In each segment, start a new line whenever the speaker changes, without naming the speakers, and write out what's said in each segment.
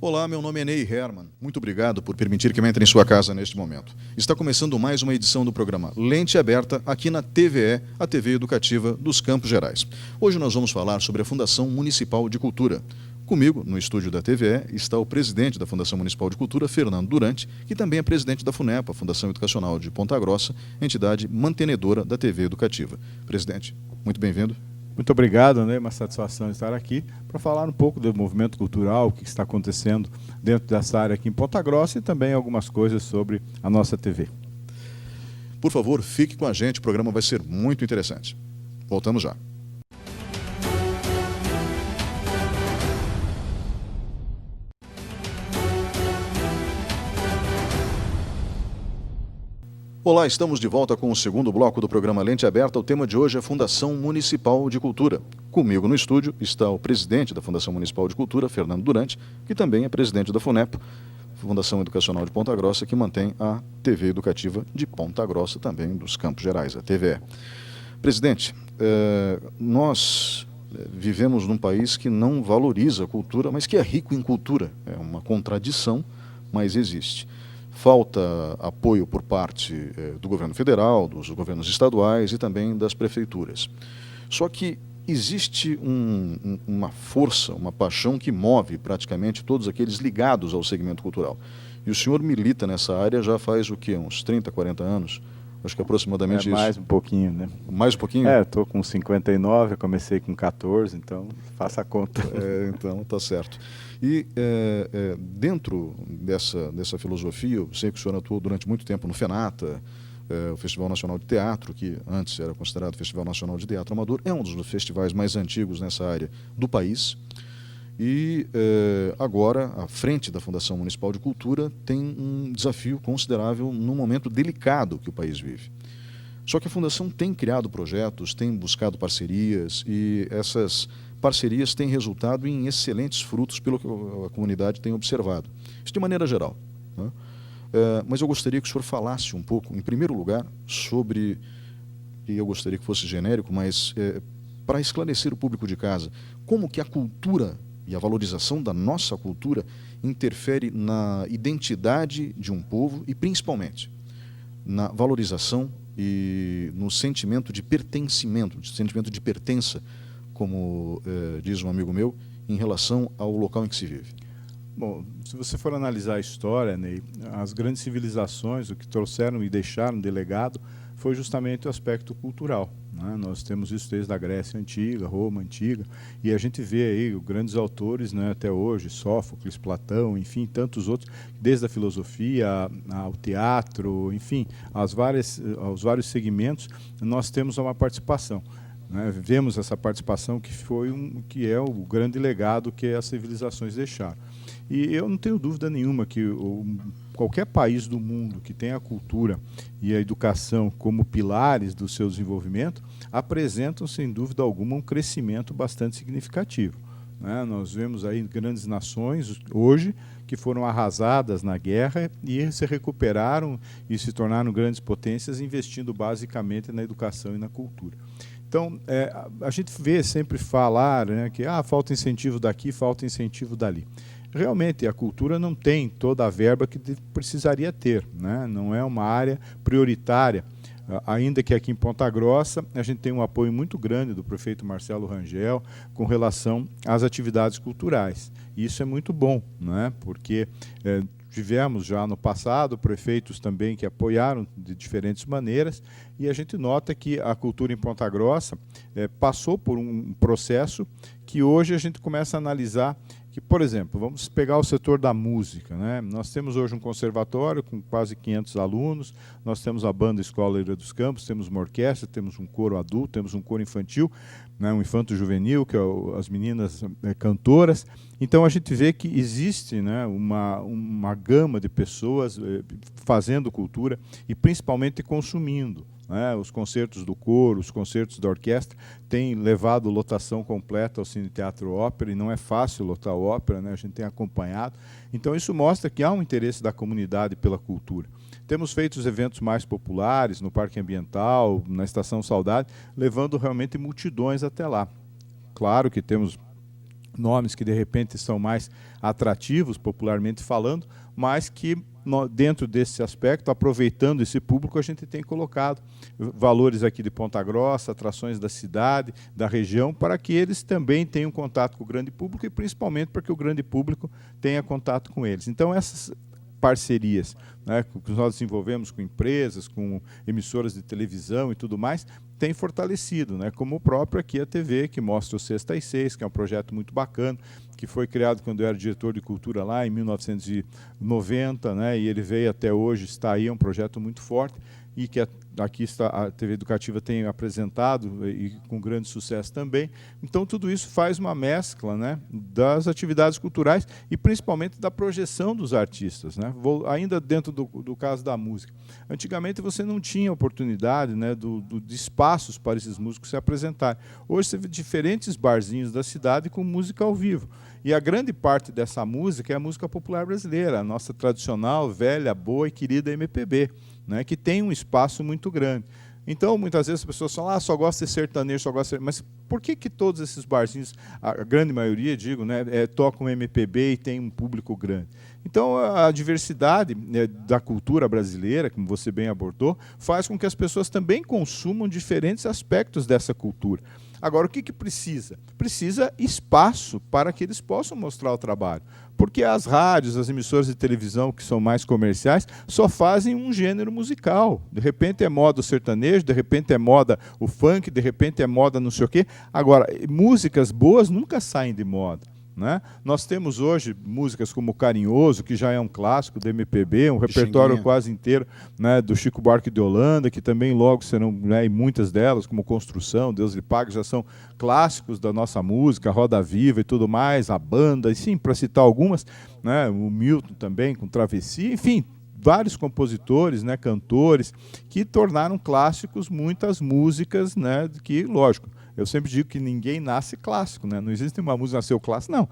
Olá, meu nome é Ney Herman. Muito obrigado por permitir que eu entre em sua casa neste momento. Está começando mais uma edição do programa Lente Aberta aqui na TVE, a TV Educativa dos Campos Gerais. Hoje nós vamos falar sobre a Fundação Municipal de Cultura. Comigo, no estúdio da TVE, está o presidente da Fundação Municipal de Cultura, Fernando Durante, que também é presidente da FUNEPA, a Fundação Educacional de Ponta Grossa, entidade mantenedora da TV Educativa. Presidente, muito bem-vindo.
Muito obrigado, né? Uma satisfação estar aqui para falar um pouco do movimento cultural, o que está acontecendo dentro dessa área aqui em Ponta Grossa e também algumas coisas sobre a nossa TV.
Por favor, fique com a gente, o programa vai ser muito interessante. Voltamos já. Olá, estamos de volta com o segundo bloco do programa Lente Aberta. O tema de hoje é Fundação Municipal de Cultura. Comigo no estúdio está o presidente da Fundação Municipal de Cultura, Fernando Durante, que também é presidente da FUNEPA, Fundação Educacional de Ponta Grossa, que mantém a TV Educativa de Ponta Grossa, também dos Campos Gerais, a TVE. Presidente, nós vivemos num país que não valoriza a cultura, mas que é rico em cultura. É uma contradição, mas existe. Falta apoio por parte do governo federal, dos governos estaduais e também das prefeituras. Só que existe uma força, uma paixão que move praticamente todos aqueles ligados ao segmento cultural. E o senhor milita nessa área já faz o quê? Uns 30, 40 anos? Acho que aproximadamente isso.
Mais um pouquinho, né?
Mais um pouquinho?
Estou com 59, eu comecei com 14, então faça a conta.
Então, tá certo. E dentro dessa filosofia, eu sei que o senhor atuou durante muito tempo no FENATA, o Festival Nacional de Teatro, que antes era considerado Festival Nacional de Teatro Amador, é um dos festivais mais antigos nessa área do país. E agora, à frente da Fundação Municipal de Cultura, tem um desafio considerável num momento delicado que o país vive. Só que a Fundação tem criado projetos, tem buscado parcerias, e essas parcerias têm resultado em excelentes frutos pelo que a comunidade tem observado. Isso de maneira geral, né? Mas eu gostaria que o senhor falasse um pouco, em primeiro lugar, sobre, e eu gostaria que fosse genérico, mas para esclarecer o público de casa, como que a cultura e a valorização da nossa cultura interfere na identidade de um povo e, principalmente, na valorização e no sentimento de pertencimento, de sentimento de pertença, como diz um amigo meu, em relação ao local em que se vive.
Bom, se você for analisar a história, Ney, as grandes civilizações, o que trouxeram e deixaram de legado foi justamente o aspecto cultural, né? Nós temos isso desde a Grécia Antiga, Roma Antiga, e a gente vê aí grandes autores, né, até hoje, Sófocles, Platão, enfim, tantos outros, desde a filosofia ao teatro, enfim, aos vários segmentos, nós temos uma participação. Vemos essa participação que é o grande legado que as civilizações deixaram. E eu não tenho dúvida nenhuma que qualquer país do mundo que tenha a cultura e a educação como pilares do seu desenvolvimento apresentam, sem dúvida alguma, um crescimento bastante significativo, né? Nós vemos aí grandes nações hoje que foram arrasadas na guerra e se recuperaram e se tornaram grandes potências investindo basicamente na educação e na cultura. Então, a gente vê sempre falar, né, que falta incentivo daqui, falta incentivo dali. Realmente, a cultura não tem toda a verba que precisaria ter, né? Não é uma área prioritária, ainda que aqui em Ponta Grossa a gente tem um apoio muito grande do prefeito Marcelo Rangel com relação às atividades culturais. E isso é muito bom, né? Porque tivemos já no passado prefeitos também que apoiaram de diferentes maneiras, e a gente nota que a cultura em Ponta Grossa passou por um processo que hoje a gente começa a analisar que, por exemplo, vamos pegar o setor da música, né? Nós temos hoje um conservatório com quase 500 alunos, nós temos a banda Escola Ilha dos Campos, temos uma orquestra, temos um coro adulto, temos um coro infantil, né? Um infanto juvenil, que é as meninas cantoras. Então a gente vê que existe, né, uma gama de pessoas fazendo cultura e principalmente consumindo. Os concertos do coro, os concertos da orquestra têm levado lotação completa ao Cine Teatro Ópera, e não é fácil lotar a ópera, né? A gente tem acompanhado. Então isso mostra que há um interesse da comunidade pela cultura. Temos feito os eventos mais populares no Parque Ambiental, na Estação Saudade, levando realmente multidões até lá. Claro que temos nomes que de repente são mais atrativos, popularmente falando, mas que dentro desse aspecto, aproveitando esse público, a gente tem colocado valores aqui de Ponta Grossa, atrações da cidade, da região, para que eles também tenham contato com o grande público e principalmente para que o grande público tenha contato com eles. Então, essas parcerias, né, que nós desenvolvemos com empresas, com emissoras de televisão e tudo mais, tem fortalecido, né, como o próprio aqui a TV, que mostra o Sexta às Seis, que é um projeto muito bacana, que foi criado quando eu era diretor de cultura lá em 1990, né, e ele veio até hoje, está aí, é um projeto muito forte, e que aqui está, a TV Educativa tem apresentado e com grande sucesso também. Então, tudo isso faz uma mescla, né, das atividades culturais e principalmente da projeção dos artistas, né? Ainda dentro do caso da música. Antigamente você não tinha oportunidade, né, de espaços para esses músicos se apresentarem. Hoje você vê diferentes barzinhos da cidade com música ao vivo. E a grande parte dessa música é a música popular brasileira, a nossa tradicional, velha, boa e querida MPB, né, que tem um espaço muito grande. Então, muitas vezes as pessoas falam, só gosta de sertanejo, só gosta de... Mas por que todos esses barzinhos, a grande maioria, digo, né, tocam MPB e tem um público grande? Então, a diversidade, né, da cultura brasileira, como você bem abordou, faz com que as pessoas também consumam diferentes aspectos dessa cultura. Agora, o que precisa? Precisa espaço para que eles possam mostrar o trabalho. Porque as rádios, as emissoras de televisão, que são mais comerciais, só fazem um gênero musical. De repente é moda o sertanejo, de repente é moda o funk, de repente é moda não sei o quê. Agora, músicas boas nunca saem de moda, né? Nós temos hoje músicas como Carinhoso, que já é um clássico do MPB, um repertório quase inteiro, né, do Chico Buarque de Holanda, que também logo serão, né, e muitas delas, como Construção, Deus lhe pague, já são clássicos da nossa música, Roda Viva e tudo mais, a banda, e sim, para citar algumas, né, o Milton também, com Travessia, enfim, vários compositores, né, cantores, que tornaram clássicos muitas músicas, né, que, lógico, eu sempre digo que ninguém nasce clássico, né? Não existe uma música que nasceu clássica, não.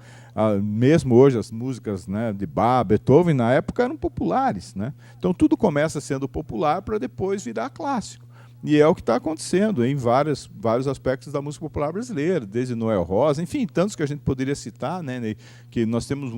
Mesmo hoje, as músicas, né, de Bach, Beethoven, na época eram populares, né? Então, tudo começa sendo popular para depois virar clássico. E é o que está acontecendo em vários aspectos da música popular brasileira, desde Noel Rosa, enfim, tantos que a gente poderia citar, né, que nós temos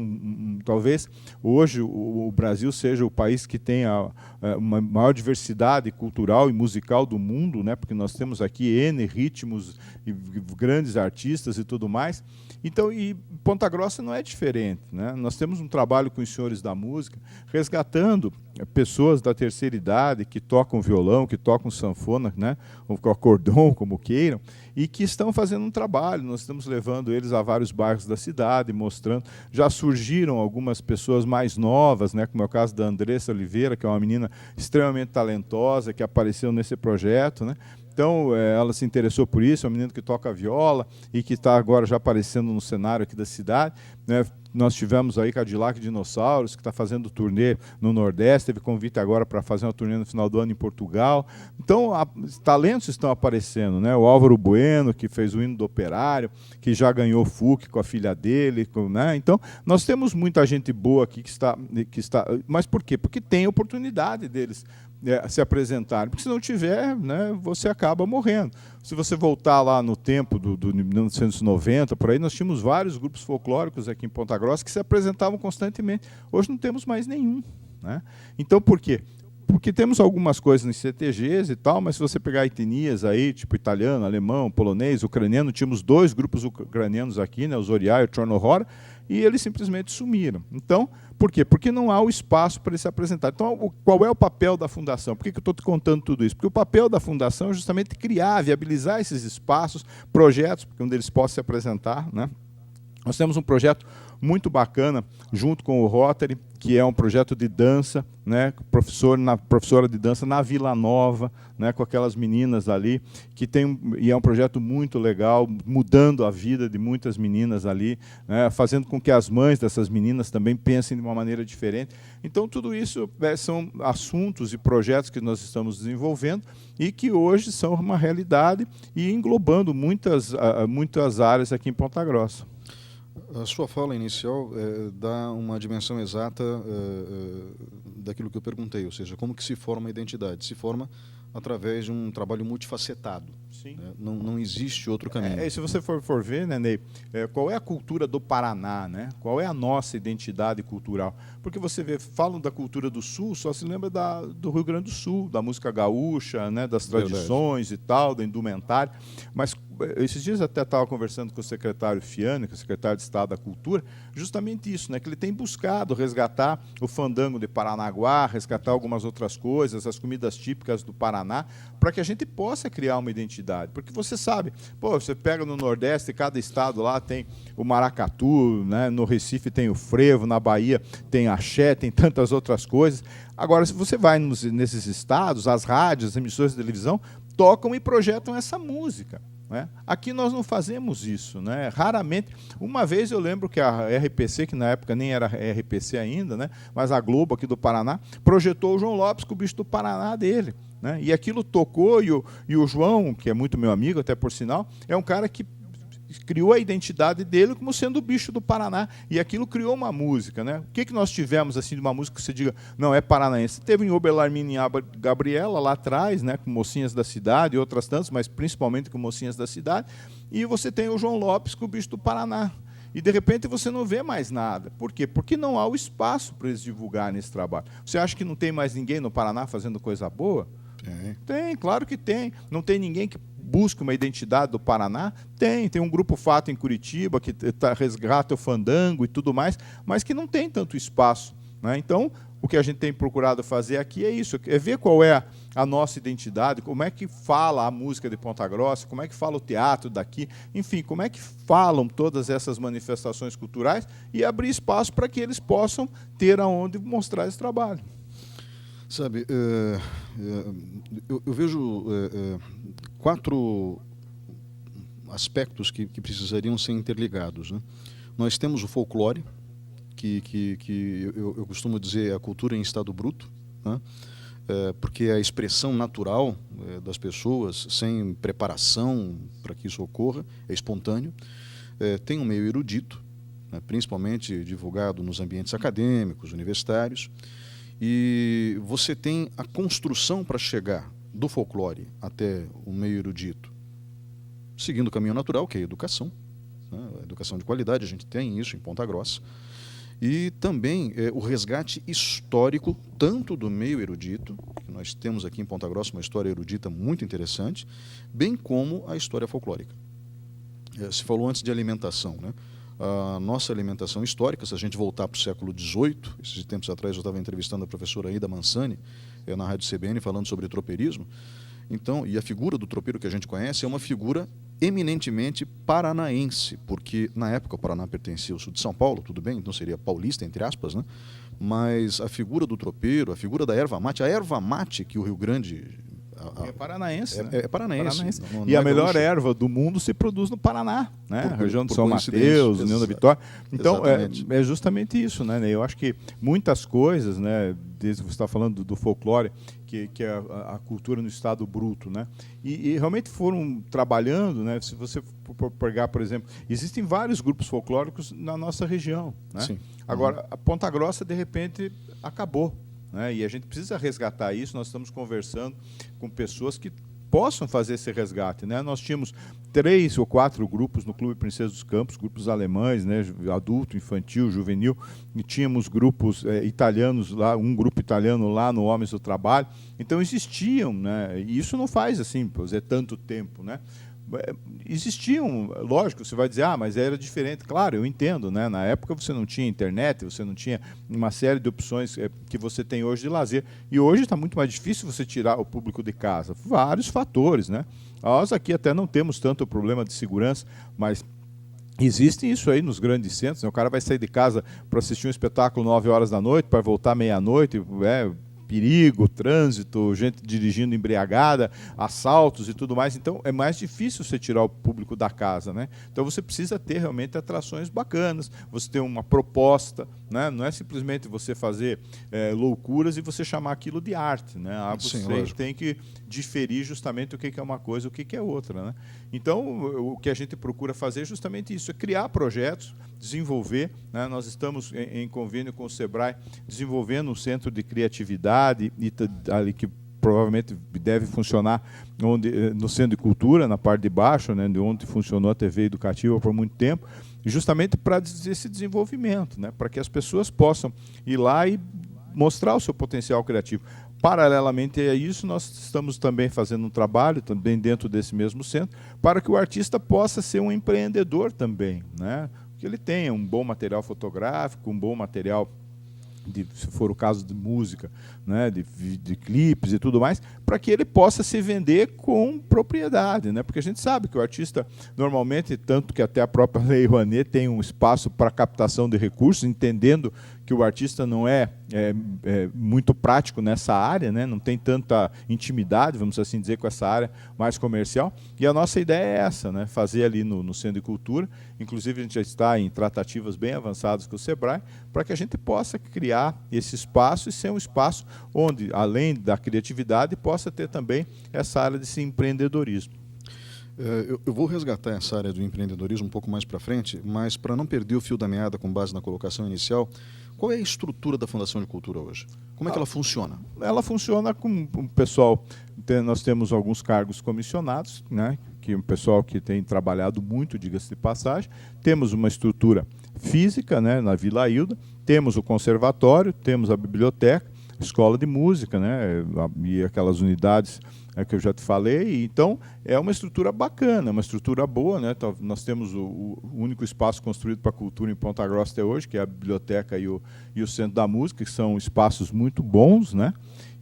talvez hoje o Brasil seja o país que tenha uma maior diversidade cultural e musical do mundo, né, porque nós temos aqui N ritmos e grandes artistas e tudo mais. Então, e Ponta Grossa não é diferente, né? Nós temos um trabalho com os senhores da música, resgatando pessoas da terceira idade que tocam violão, que tocam sanfona, né, ou acordeon, como queiram, e que estão fazendo um trabalho. Nós estamos levando eles a vários bairros da cidade, mostrando. Já surgiram algumas pessoas mais novas, né, como é o caso da Andressa Oliveira, que é uma menina extremamente talentosa, que apareceu nesse projeto, né? Então, ela se interessou por isso, é uma menina que toca viola e que está agora já aparecendo no cenário aqui da cidade, né? Nós tivemos aí Cadillac Dinossauros, que está fazendo turnê no Nordeste, teve convite agora para fazer uma turnê no final do ano em Portugal. Então, talentos estão aparecendo, né? O Álvaro Bueno, que fez o hino do Operário, que já ganhou FUC com a filha dele, né? Então, nós temos muita gente boa aqui que está... Mas por quê? Porque tem oportunidade deles se apresentarem, porque se não tiver, né, você acaba morrendo. Se você voltar lá no tempo do 1990, por aí, nós tínhamos vários grupos folclóricos aqui em Ponta Grossa que se apresentavam constantemente. Hoje não temos mais nenhum, né? Então, por quê? Porque temos algumas coisas nos CTGs e tal, mas se você pegar etnias aí, tipo italiano, alemão, polonês, ucraniano, tínhamos 2 grupos ucranianos aqui, né, o Zoriá e o Chornohora, e eles simplesmente sumiram. Então, por quê? Porque não há o espaço para eles se apresentar. Então, qual é o papel da Fundação? Por que eu estou te contando tudo isso? Porque o papel da Fundação é justamente criar, viabilizar esses espaços, projetos, onde eles possam se apresentar, né? Nós temos um projeto muito bacana, junto com o Rotary, que é um projeto de dança, né, professora de dança na Vila Nova, né, com aquelas meninas ali, e é um projeto muito legal, mudando a vida de muitas meninas ali, né, fazendo com que as mães dessas meninas também pensem de uma maneira diferente. Então, tudo isso são assuntos e projetos que nós estamos desenvolvendo e que hoje são uma realidade e englobando muitas áreas aqui em Ponta Grossa.
A sua fala inicial dá uma dimensão exata daquilo que eu perguntei, ou seja, como que se forma a identidade? Se forma através de um trabalho multifacetado.
Sim.
Não existe outro caminho.
Se você for ver, né, Ney, qual é a cultura do Paraná, né? Qual é a nossa identidade cultural? Porque você vê, falam da cultura do Sul, só se lembra do Rio Grande do Sul, da música gaúcha, né, das tradições e tal, da indumentária. Mas esses dias até estava conversando com o secretário Fiane, que é o secretário de Estado da Cultura, justamente isso, né, que ele tem buscado resgatar o fandango de Paranaguá, resgatar algumas outras coisas, as comidas típicas do Paraná, para que a gente possa criar uma identidade. Porque você sabe, você pega no Nordeste, cada estado lá tem o maracatu, né, no Recife tem o frevo, na Bahia tem axé, tem tantas outras coisas. Agora, se você vai nesses estados, as rádios, as emissoras de televisão tocam e projetam essa música. Né? Aqui nós não fazemos isso, né? Raramente. Uma vez eu lembro que a RPC, que na época nem era RPC ainda, né? Mas a Globo aqui do Paraná, projetou o João Lopes com o Bicho do Paraná dele. Né? E aquilo tocou, e o João, que é muito meu amigo, até por sinal, é um cara que criou a identidade dele como sendo o Bicho do Paraná, e aquilo criou uma música, né? O que nós tivemos assim de uma música que você diga, não, é paranaense? Teve em Oberlarmine e Gabriela lá atrás, né, com Mocinhas da Cidade e outras tantas, mas principalmente com Mocinhas da Cidade, e você tem o João Lopes com o Bicho do Paraná. E, de repente, você não vê mais nada. Por quê? Porque não há o espaço para eles divulgarem esse trabalho. Você acha que não tem mais ninguém no Paraná fazendo coisa boa? Tem, claro que tem. Não tem ninguém que busca uma identidade do Paraná? Tem um Grupo Fato em Curitiba que resgata o fandango e tudo mais, mas que não tem tanto espaço. Né? Então, o que a gente tem procurado fazer aqui é isso, é ver qual é a nossa identidade, como é que fala a música de Ponta Grossa, como é que fala o teatro daqui, enfim, como é que falam todas essas manifestações culturais e abrir espaço para que eles possam ter aonde mostrar esse trabalho.
Sabe, eu vejo 4 aspectos que precisariam ser interligados. Né? Nós temos o folclore, que eu costumo dizer é a cultura em estado bruto, né? Porque é a expressão natural das pessoas, sem preparação para que isso ocorra, é espontâneo. Tem um meio erudito, né? Principalmente divulgado nos ambientes acadêmicos, universitários. E você tem a construção para chegar do folclore até o meio erudito, seguindo o caminho natural, que é a educação. Né? A educação de qualidade, a gente tem isso em Ponta Grossa. E também o resgate histórico, tanto do meio erudito, que nós temos aqui em Ponta Grossa uma história erudita muito interessante, bem como a história folclórica. Se falou antes de alimentação, né? A nossa alimentação histórica, se a gente voltar para o século XVIII, esses tempos atrás eu estava entrevistando a professora Aida Mansani, na Rádio CBN, falando sobre tropeirismo. Então, e a figura do tropeiro que a gente conhece é uma figura eminentemente paranaense, porque na época o Paraná pertencia ao sul de São Paulo, tudo bem, então seria paulista, entre aspas, né? Mas a figura do tropeiro, a figura da erva mate que o Rio Grande...
É paranaense, né?
É paranaense. Não
e a melhor erva do mundo se produz no Paraná, né? A região de São Mateus, União da Vitória. Então, é justamente isso, né? Eu acho que muitas coisas, né? Desde que você está falando do folclore, que é a cultura no estado bruto, né? E realmente foram trabalhando, né? Se você for pegar, por exemplo, existem vários grupos folclóricos na nossa região, né?
Sim.
Agora, a Ponta Grossa, de repente, acabou. Né? E a gente precisa resgatar isso, nós estamos conversando com pessoas que possam fazer esse resgate. Né? Nós tínhamos 3 ou 4 grupos no Clube Princesa dos Campos, grupos alemães, né? Adulto, infantil, juvenil, e tínhamos grupos italianos lá, um grupo italiano lá no Homens do Trabalho. Então existiam, né? E isso não faz assim, por dizer, tanto tempo, né? Existiam, lógico, você vai dizer, mas era diferente. Claro, eu entendo, né? Na época você não tinha internet, você não tinha uma série de opções que você tem hoje de lazer. E hoje está muito mais difícil você tirar o público de casa. Vários fatores, né? Nós aqui até não temos tanto problema de segurança, mas existe isso aí nos grandes centros. Né? O cara vai sair de casa para assistir um espetáculo 9 horas da noite, para voltar meia-noite, perigo, trânsito, gente dirigindo embriagada, assaltos e tudo mais. Então, é mais difícil você tirar o público da casa, né? Então, você precisa ter realmente atrações bacanas, você ter uma proposta, né? Não é simplesmente você fazer loucuras e você chamar aquilo de arte, né? Você tem que diferir justamente o que é uma coisa e o que é outra, né? Então, o que a gente procura fazer é justamente isso, é criar projetos, desenvolver, né? Nós estamos em convênio com o SEBRAE, desenvolvendo um centro de criatividade ali que provavelmente deve funcionar no Centro de Cultura, na parte de baixo, né, de onde funcionou a TV educativa por muito tempo, justamente para esse desenvolvimento, né, para que as pessoas possam ir lá e mostrar o seu potencial criativo. Paralelamente a isso, nós estamos também fazendo um trabalho, também dentro desse mesmo centro, para que o artista possa ser um empreendedor também, né? Que ele tenha um bom material fotográfico, um bom material, se for o caso de música, né, de clipes e tudo mais, para que ele possa se vender com propriedade, né? Porque a gente sabe que o artista, normalmente, tanto que até a própria Lei Rouanet tem um espaço para captação de recursos, entendendo que o artista não é muito prático nessa área, né? Não tem tanta intimidade, vamos assim dizer, com essa área mais comercial. E a nossa ideia é essa, né? Fazer ali no Centro de Cultura. Inclusive, a gente já está em tratativas bem avançadas com o Sebrae, para que a gente possa criar esse espaço e ser um espaço onde, além da criatividade, possa ter também essa área desse empreendedorismo.
Eu vou resgatar essa área do empreendedorismo um pouco mais para frente, mas para não perder o fio da meada com base na colocação inicial, qual é a estrutura da Fundação de Cultura hoje? Como é que ela funciona?
Ela funciona com o pessoal, nós temos alguns cargos comissionados, né, que é um pessoal que tem trabalhado muito, diga-se de passagem. Temos uma estrutura física, né, na Vila Hilda, temos o conservatório, temos a biblioteca, escola de música, né, e aquelas unidades que eu já te falei. Então, é uma estrutura bacana, uma estrutura boa, né? Nós temos o único espaço construído para a cultura em Ponta Grossa até hoje, que é a biblioteca e o Centro da Música, que são espaços muito bons, né?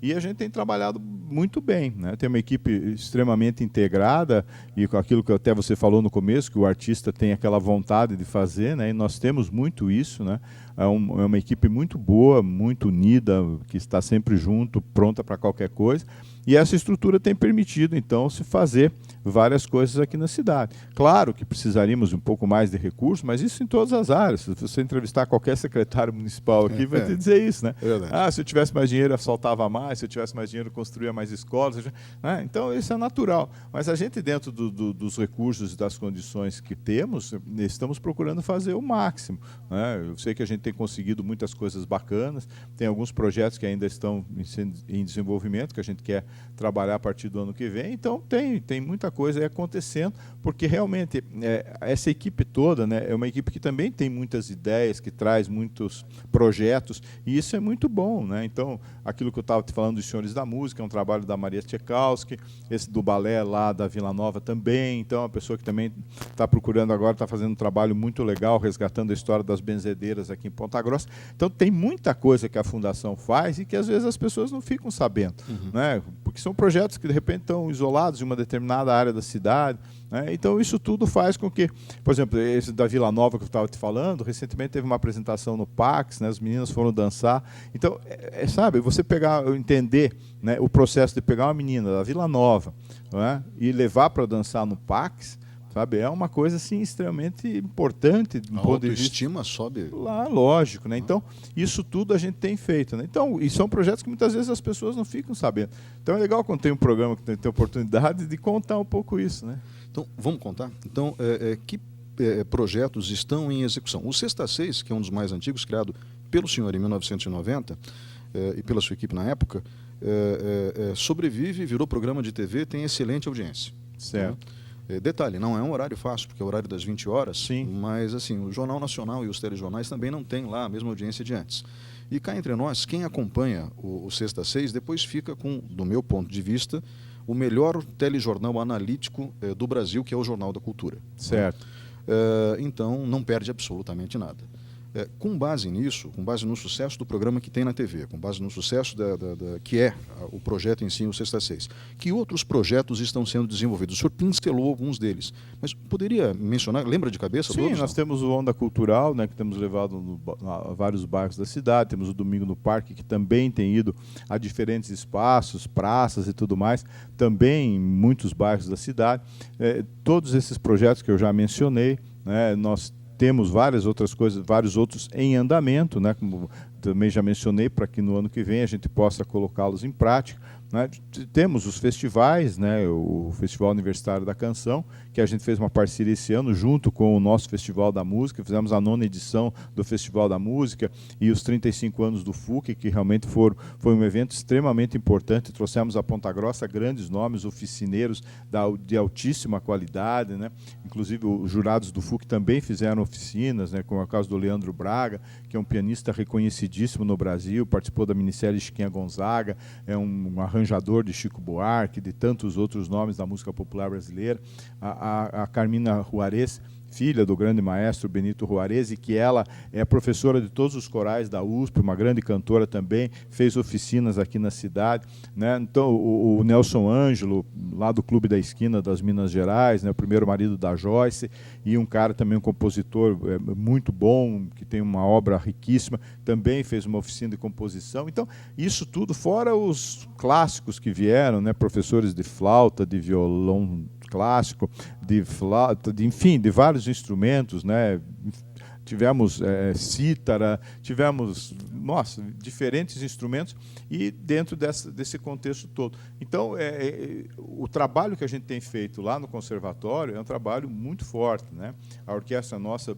E a gente tem trabalhado muito bem, né? Tem uma equipe extremamente integrada, e com aquilo que até você falou no começo, que o artista tem aquela vontade de fazer, né? E nós temos muito isso, né? É uma equipe muito boa, muito unida, que está sempre junto, pronta para qualquer coisa. E essa estrutura tem permitido, então, se fazer várias coisas aqui na cidade. Claro que precisaríamos de um pouco mais de recursos, mas isso em todas as áreas. Se você entrevistar qualquer secretário municipal aqui, vai te dizer isso, né? Se eu tivesse mais dinheiro, asfaltava mais, se eu tivesse mais dinheiro, construía mais escolas. Né? Então, isso é natural. Mas a gente, dentro dos recursos e das condições que temos, estamos procurando fazer o máximo, né? Eu sei que a gente tem conseguido muitas coisas bacanas, tem alguns projetos que ainda estão em desenvolvimento, que a gente quer trabalhar a partir do ano que vem. Então, tem muita coisa aí acontecendo, porque realmente essa equipe toda, né, é uma equipe que também tem muitas ideias, que traz muitos projetos, e isso é muito bom, né? Então, aquilo que eu estava te falando dos Senhores da Música, é um trabalho da Maria Tchaikovsky, esse do balé lá da Vila Nova também. Então, é uma pessoa que também está procurando agora, está fazendo um trabalho muito legal, resgatando a história das benzedeiras aqui em Ponta Grossa. Então, tem muita coisa que a Fundação faz e que, às vezes, as pessoas não ficam sabendo, né? Porque são projetos que, de repente, estão isolados em uma determinada área da cidade, né? Então, isso tudo faz com que, por exemplo, esse da Vila Nova que eu estava te falando, recentemente teve uma apresentação no Pax, né? As meninas foram dançar. Então, sabe, você entender, né, o processo de pegar uma menina da Vila Nova, né, e levar para dançar no Pax, sabe, é uma coisa assim extremamente importante.
A autoestima sobe.
Lá, lógico, né? Então, isso tudo a gente tem feito, né? Então, e são projetos que muitas vezes as pessoas não ficam sabendo. Então, é legal quando tem um programa que tem oportunidade de contar um pouco isso, né?
Então, vamos contar? Então, que projetos estão em execução? O Sexta Seis, que é um dos mais antigos, criado pelo senhor em 1990, e pela sua equipe na época, sobrevive, virou programa de TV, tem excelente audiência.
Certo.
Detalhe, não é um horário fácil, porque é o horário das 20 horas,
sim,
mas assim, o Jornal Nacional e os telejornais também não têm lá a mesma audiência de antes. E cá entre nós, quem acompanha o Sexta Seis, depois fica com, do meu ponto de vista, o melhor telejornal analítico do Brasil, que é o Jornal da Cultura.
Certo.
Então, não perde absolutamente nada. Com base nisso, com base no sucesso do programa que tem na TV, com base no sucesso que é o projeto em si, o Sexta Seis, que outros projetos estão sendo desenvolvidos? O senhor pincelou alguns deles, mas poderia mencionar, lembra de cabeça?
Sim,
todos,
nós temos o Onda Cultural, né, que temos levado a vários bairros da cidade, temos o Domingo no Parque, que também tem ido a diferentes espaços, praças e tudo mais, também em muitos bairros da cidade. Todos esses projetos que eu já mencionei, né, nós temos várias outras coisas, vários outros em andamento, né, como também já mencionei, para que no ano que vem a gente possa colocá-los em prática. né? Temos os festivais, né? O Festival Universitário da Canção, que a gente fez uma parceria esse ano junto com o nosso Festival da Música, fizemos a 9ª edição do Festival da Música e os 35 anos do FUC, que realmente foi um evento extremamente importante. Trouxemos a Ponta Grossa grandes nomes, oficineiros de altíssima qualidade, né? Inclusive os jurados do FUC também fizeram oficinas, né? Como é o caso do Leandro Braga, que é um pianista reconhecidíssimo no Brasil, participou da minissérie Chiquinha Gonzaga, é um arranjador de Chico Buarque, de tantos outros nomes da música popular brasileira. A Carmina Juarez, filha do grande maestro Benito Juarez, e que ela é professora de todos os corais da USP, uma grande cantora também, fez oficinas aqui na cidade, né? Então, o Nelson Ângelo, lá do Clube da Esquina das Minas Gerais, né? O primeiro marido da Joyce, e um cara também, um compositor muito bom, que tem uma obra riquíssima, também fez uma oficina de composição. Então, isso tudo, fora os clássicos que vieram, né? Professores de flauta, de violão clássico, de flauta, enfim, de vários instrumentos, né? Tivemos cítara, tivemos, nossa, diferentes instrumentos, e dentro desse contexto todo. Então, o trabalho que a gente tem feito lá no conservatório é um trabalho muito forte, né? A orquestra nossa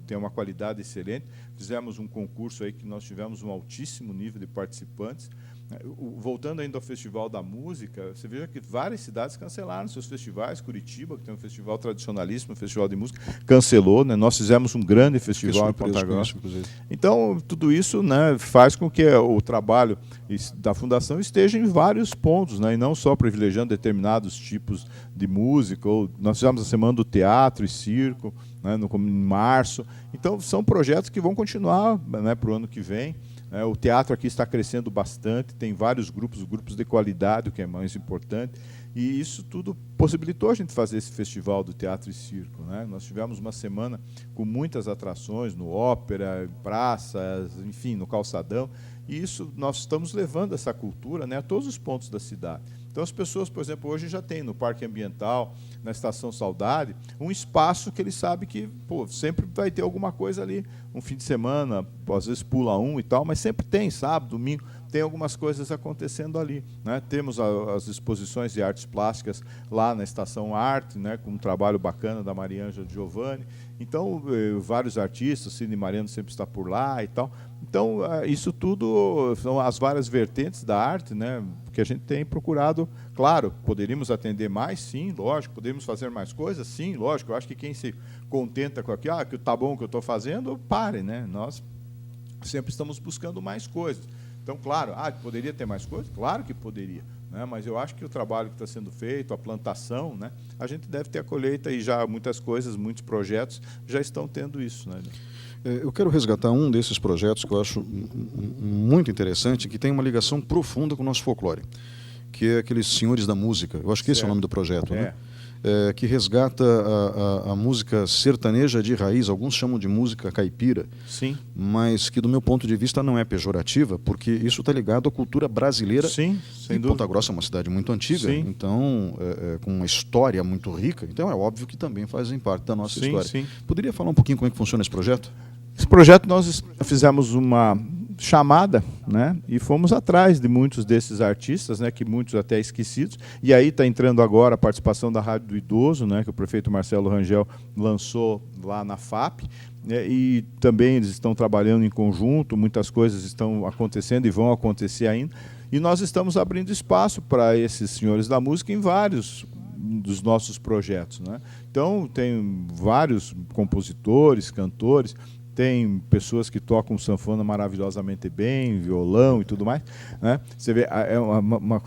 tem uma qualidade excelente. Fizemos um concurso aí que nós tivemos um altíssimo nível de participantes. Voltando ainda ao Festival da Música, você veja que várias cidades cancelaram seus festivais. Curitiba, que tem um festival tradicionalíssimo, um festival de música, cancelou, né? Nós fizemos um grande festival em Ponta Grossa. Então, tudo isso, né, faz com que o trabalho da Fundação esteja em vários pontos, né, e não só privilegiando determinados tipos de música. Nós fizemos a Semana do Teatro e Circo, né, em março. Então, são projetos que vão continuar, né, para o ano que vem. O teatro aqui está crescendo bastante, tem vários grupos de qualidade, o que é mais importante, e isso tudo possibilitou a gente fazer esse festival do Teatro e Circo, né? Nós tivemos uma semana com muitas atrações no Ópera, praças, enfim, no Calçadão, e isso nós estamos levando essa cultura, né, a todos os pontos da cidade. Então, as pessoas, por exemplo, hoje já tem no Parque Ambiental, na Estação Saudade, um espaço que eles sabem que sempre vai ter alguma coisa ali. Um fim de semana, às vezes pula um e tal, mas sempre tem, sábado, domingo, tem algumas coisas acontecendo ali, né? Temos as exposições de artes plásticas lá na Estação Arte, né, com um trabalho bacana da Mariângela Giovanni. Então, vários artistas, Cine Mariano sempre está por lá e tal. Então, isso tudo são as várias vertentes da arte, né, que a gente tem procurado. Claro, poderíamos atender mais, sim, lógico. Poderíamos fazer mais coisas, sim, lógico. Eu acho que quem se contenta com aquilo, que está bom o que eu estou fazendo, pare, né? Nós sempre estamos buscando mais coisas. Então, claro, poderia ter mais coisas? Claro que poderia, né? Mas eu acho que o trabalho que está sendo feito, a plantação, né, a gente deve ter a colheita, e já muitas coisas, muitos projetos já estão tendo isso, né?
Eu quero resgatar um desses projetos que eu acho muito interessante, que tem uma ligação profunda com o nosso folclore, que é aqueles Senhores da Música. Eu acho que esse é o nome do projeto, né? Que resgata a música sertaneja de raiz, alguns chamam de música caipira,
sim,
mas que, do meu ponto de vista, não é pejorativa, porque isso está ligado à cultura brasileira.
Sim, sem dúvida.
Ponta Grossa é uma cidade muito antiga, sim, então, com uma história muito rica, então é óbvio que também fazem parte da nossa história.
Sim.
Poderia falar um pouquinho como é que funciona esse projeto?
Esse projeto nós fizemos uma chamada, né, e fomos atrás de muitos desses artistas, né, que muitos até esquecidos, e aí está entrando agora a participação da Rádio do Idoso, né, que o prefeito Marcelo Rangel lançou lá na FAP, né, e também eles estão trabalhando em conjunto, muitas coisas estão acontecendo e vão acontecer ainda, e nós estamos abrindo espaço para esses senhores da música em vários dos nossos projetos, né? Então, tem vários compositores, cantores, tem pessoas que tocam sanfona maravilhosamente bem, violão e tudo mais, né? Você vê,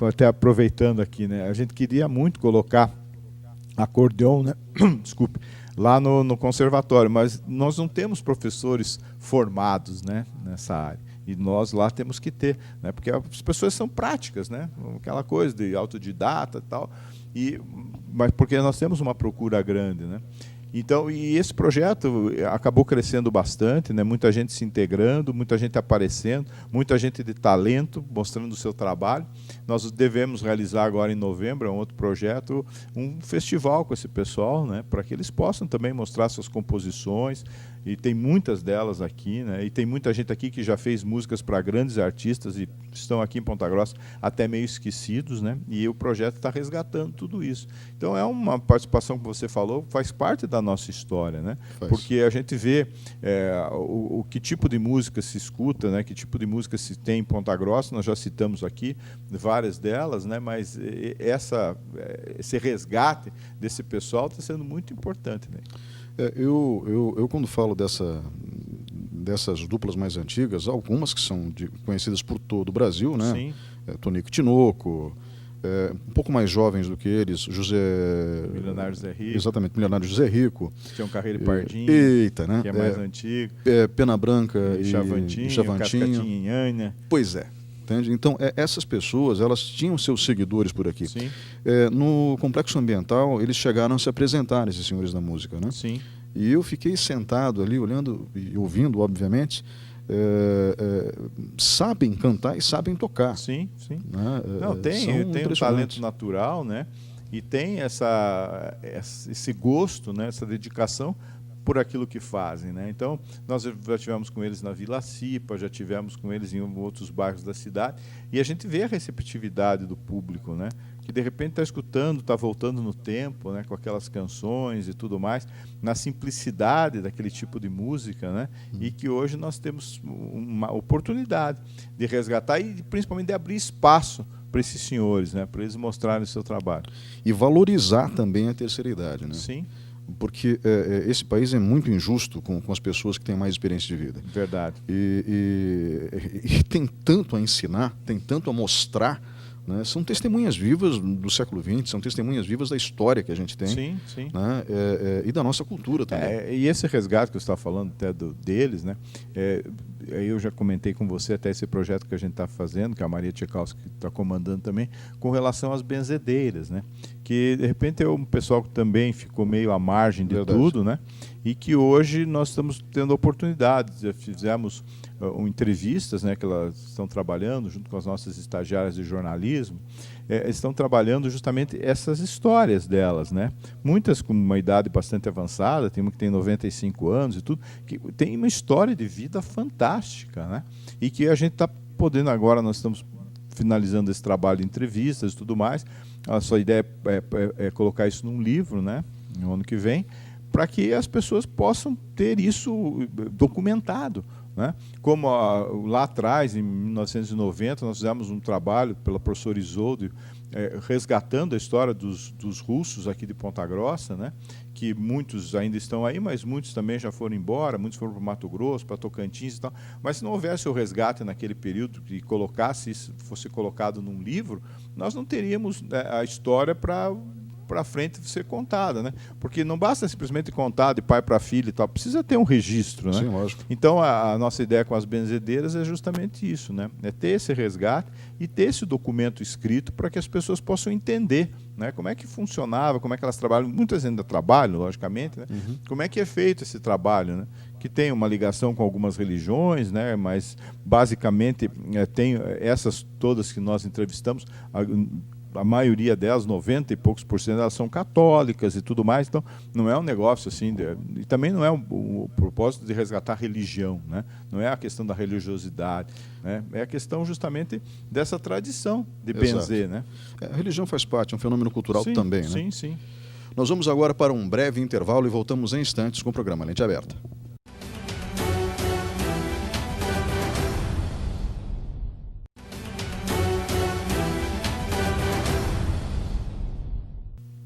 até aproveitando aqui, né? A gente queria muito colocar acordeon, né? Desculpe, lá no conservatório, mas nós não temos professores formados, né, nessa área. E nós lá temos que ter, né? Porque as pessoas são práticas, né? Aquela coisa de autodidata e tal, mas porque nós temos uma procura grande, né? Então, e esse projeto acabou crescendo bastante, né? Muita gente se integrando, muita gente aparecendo, muita gente de talento mostrando o seu trabalho. Nós devemos realizar agora em novembro, é um outro projeto, um festival com esse pessoal, né? Para que eles possam também mostrar suas composições, e tem muitas delas aqui, né? E tem muita gente aqui que já fez músicas para grandes artistas e estão aqui em Ponta Grossa até meio esquecidos, né? E o projeto está resgatando tudo isso. Então é uma participação que você falou, faz parte da nossa história, né? Porque a gente vê o que tipo de música se escuta, né? Que tipo de música se tem em Ponta Grossa, nós já citamos aqui várias delas, né? Mas esse resgate desse pessoal está sendo muito importante, né?
Eu quando falo dessas duplas mais antigas, algumas que são conhecidas por todo o Brasil, né?
Sim.
Tonico e Tinoco, um pouco mais jovens do que eles,
Milionário José Rico.
Exatamente, Milionário José Rico.
Tião Carreiro e Pardinho,
eita, né?
que é mais antigo.
Pena Branca e
Chavantinho. Cascatinha e Nhanha.
Pois é. Entende? Então, essas pessoas, elas tinham seus seguidores por aqui.
Sim.
No Complexo Ambiental, eles chegaram a se apresentar, esses senhores da música, né?
Sim.
E eu fiquei sentado ali, olhando e ouvindo, obviamente. Sabem cantar e sabem tocar.
Sim, sim.
Né?
Não, tem um talento natural, né? E tem esse gosto, né? Essa dedicação por aquilo que fazem, né? Então, nós já tivemos com eles na Vila Cipa, já tivemos com eles em outros bairros da cidade, e a gente vê a receptividade do público, né? Que de repente está escutando, está voltando no tempo, né? Com aquelas canções e tudo mais, na simplicidade daquele tipo de música, né? E que hoje nós temos uma oportunidade de resgatar e principalmente de abrir espaço para esses senhores, né? Para eles mostrarem o seu trabalho.
E valorizar também a terceira idade, né?
Sim.
Porque esse país é muito injusto com as pessoas que têm mais experiência de vida.
Verdade.
E tem tanto a ensinar, tem tanto a mostrar, né? São testemunhas vivas do século XX, são testemunhas vivas da história que a gente tem.
Sim, sim.
Né? E da nossa cultura também.
E esse resgate que você está falando até deles, né? Eu já comentei com você até esse projeto que a gente está fazendo, que a Maria Tchaikovsky está comandando também, com relação às benzedeiras, né? Que de repente é um pessoal que também ficou meio à margem de tudo, né? E que hoje nós estamos tendo oportunidades. Já fizemos entrevistas, né? Que elas estão trabalhando junto com as nossas estagiárias de jornalismo, estão trabalhando justamente essas histórias delas, né? Muitas com uma idade bastante avançada, tem uma que tem 95 anos e tudo, que tem uma história de vida fantástica, né? E que a gente está podendo agora, nós estamos finalizando esse trabalho de entrevistas e tudo mais. A sua ideia é colocar isso num livro, né? No ano que vem, para que as pessoas possam ter isso documentado, né? Como lá atrás, em 1990, nós fizemos um trabalho pela professora Isolde, resgatando a história dos russos aqui de Ponta Grossa, né? Que muitos ainda estão aí, mas muitos também já foram embora, muitos foram para o Mato Grosso, para Tocantins e tal. Mas se não houvesse o resgate naquele período e fosse colocado num livro, nós não teríamos a história para frente ser contada, né? Porque não basta simplesmente contar de pai para filho e tal, precisa ter um registro, né?
Sim, lógico.
Então a nossa ideia com as benzedeiras é justamente isso, né? É ter esse resgate e ter esse documento escrito para que as pessoas possam entender, né? Como é que funcionava, como é que elas trabalham, muitas ainda trabalham, logicamente, né? Como é que é feito esse trabalho, né? Que tem uma ligação com algumas religiões, né? Mas basicamente tem essas todas que nós entrevistamos, a maioria delas, 90 e poucos por cento, elas são católicas e tudo mais, então não é um negócio assim, e também não é o propósito de resgatar a religião, né? Não é a questão da religiosidade, né? É a questão justamente dessa tradição de benzer, né?
A religião faz parte, é um fenômeno cultural
sim,
também, né?
Sim, sim.
Nós vamos agora para um breve intervalo e voltamos em instantes com o programa Lente Aberta.